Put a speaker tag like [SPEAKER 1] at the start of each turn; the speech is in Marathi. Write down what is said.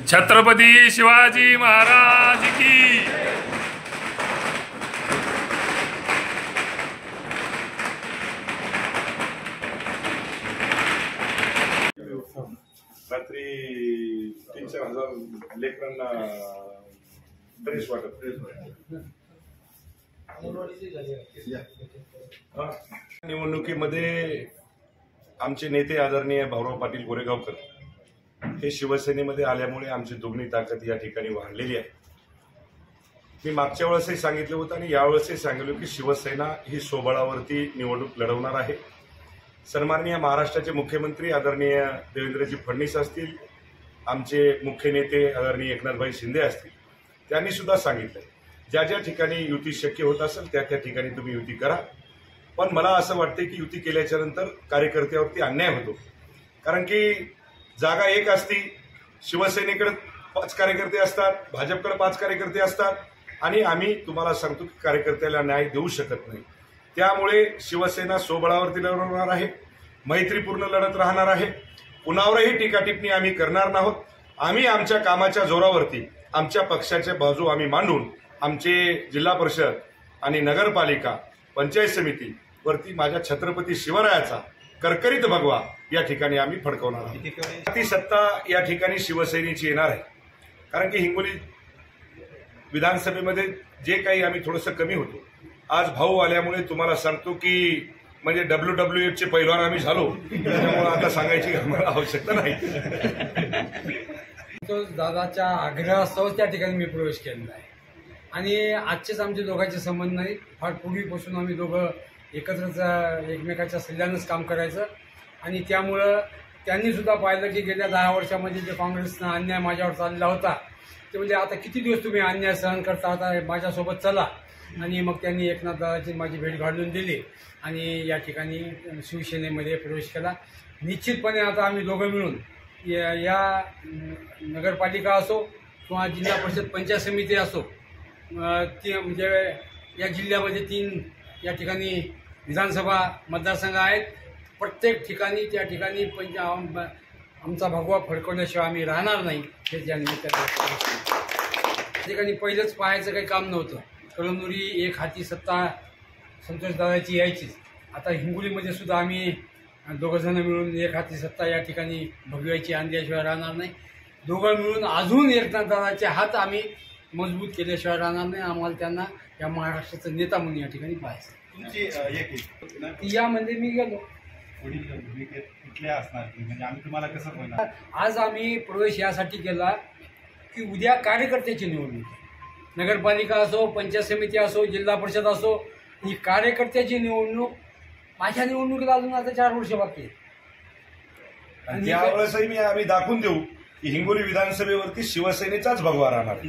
[SPEAKER 1] छत्रपती शिवाजी महाराज की।
[SPEAKER 2] रात्री 3-4 लेकरांना ड्रेस वाटत। निवडणुकीमध्ये आमचे नेते आदरणीय भाऊराव पाटील गोरेगावकर हे शिवसेनेमध्ये आल्यामुळे आमची दुगणी ताकद या ठिकाणी वाढलेली आहे। मी मागच्या वेळेसही सांगितलं होतं आणि यावेळेसही सांगितलं की शिवसेना ही स्वबळावरती निवडणूक लढवणार आहे। सन्माननीय महाराष्ट्राचे मुख्यमंत्री आदरणीय देवेंद्रजी फडणवीस असतील, आमचे मुख्य नेते आदरणीय एकनाथभाई शिंदे असतील, त्यांनी सुद्धा सांगितलं ज्या ज्या ठिकाणी युती शक्य होत असेल त्या त्या ठिकाणी तुम्ही युती करा। पण मला असं वाटते की युती केल्याच्या नंतर कार्यकर्त्यावरती अन्याय होतो, कारण की जागा एक असती, शिवसेनेकडे 5 कार्यकर्ते असतात, भाजपकडे 5 कार्यकर्ते असतात आणि आम्ही तुम्हाला सांगतो की कार्यकर्त्याला न्याय देऊ शकत नाही। त्यामुळे शिवसेना स्वबळावरती लढवणार आहे, मैत्रीपूर्ण लढत राहणार आहे। कुणावरही टीकाटिप्पणी आम्ही करणार नाहोत। आम्ही आमच्या कामाच्या जोरावरती आमच्या पक्षाच्या बाजू आम्ही मांडून आमचे जिल्हा परिषद आणि नगरपालिका पंचायत समिती वरती माझ्या छत्रपती शिवरायाचा करकरीत भगवा या ठिकाणी आम्ही फडकवणार आहोत। ती सत्ता या ठिकाणी शिवसेनेची येणार आहे, कारण की हिंगोली विधानसभेमध्ये जे काही आम्ही थोडंसं कमी होतो, आज भाऊ आल्यामुळे तुम्हाला सांगतो की म्हणजे WWF चे पैलवान आम्ही झालो, त्यामुळे आता सांगायची आम्हाला आवश्यकता नाही।
[SPEAKER 3] दादाच्या आग्रहास्तव त्या ठिकाणी मी प्रवेश केलेला आहे आणि आजचेच आमचे दोघांचे संबंध नाही, फार पूर्वीपासून आम्ही दोघं एकत्रच एकमेकाच्या सल्ल्यानंच काम करायचं आणि त्यामुळं त्यांनी सुद्धा पाहिलं की गेल्या 10 वर्षामध्ये जे काँग्रेसनं अन्याय माझ्यावर चाललेला होता ते म्हणजे आता किती दिवस तुम्ही अन्याय सहन करता, आता माझ्यासोबत चला। आणि मग त्यांनी एकनाथ दादाची माझी भेट घालून दिली आणि या ठिकाणी शिवसेनेमध्ये प्रवेश केला। निश्चितपणे आता आम्ही दोघं मिळून या नगरपालिका असो किंवा जिल्हा परिषद पंचायत समिती असो, ती म्हणजे या जिल्ह्यामध्ये 3 या ठिकाणी विधानसभा मतदारसंघ आहेत, प्रत्येक ठिकाणी त्या ठिकाणी आमचा भगवा फडकवल्याशिवाय आम्ही राहणार नाही हे त्या निमित्ताने। त्या ठिकाणी पहिलंच पाहायचं काही काम नव्हतं, कळमनुरी एक हाती सत्ता संतोष दादाची यायचीच। आता हिंगोलीमध्ये सुद्धा आम्ही दोघंजण मिळून एक हाती सत्ता या ठिकाणी भगवायची आणल्याशिवाय राहणार नाही। दोघं मिळून अजून एकनाथ दादाचे हात आम्ही मजबूत केल्याशिवाय राहणार नाही। आम्हाला त्यांना या महाराष्ट्राचा नेता म्हणून या ठिकाणी पाहायचं। यामध्ये मी गेलो
[SPEAKER 4] असणार म्हणजे आम्ही तुम्हाला कसं बोलणार।
[SPEAKER 3] आज आम्ही प्रवेश यासाठी केला की उद्या कार्यकर्त्याची निवडणूक, नगरपालिका असो, पंचायत समिती असो, जिल्हा परिषद असो, ही कार्यकर्त्याची निवडणूक। माझ्या निवडणुकीला अजून आता 4 वर्ष बाकी आहेत
[SPEAKER 2] आणि त्यावेळेसही आम्ही दाखवून देऊ की हिंगोली विधानसभेवरती शिवसेनेचाच भगवा राहणार।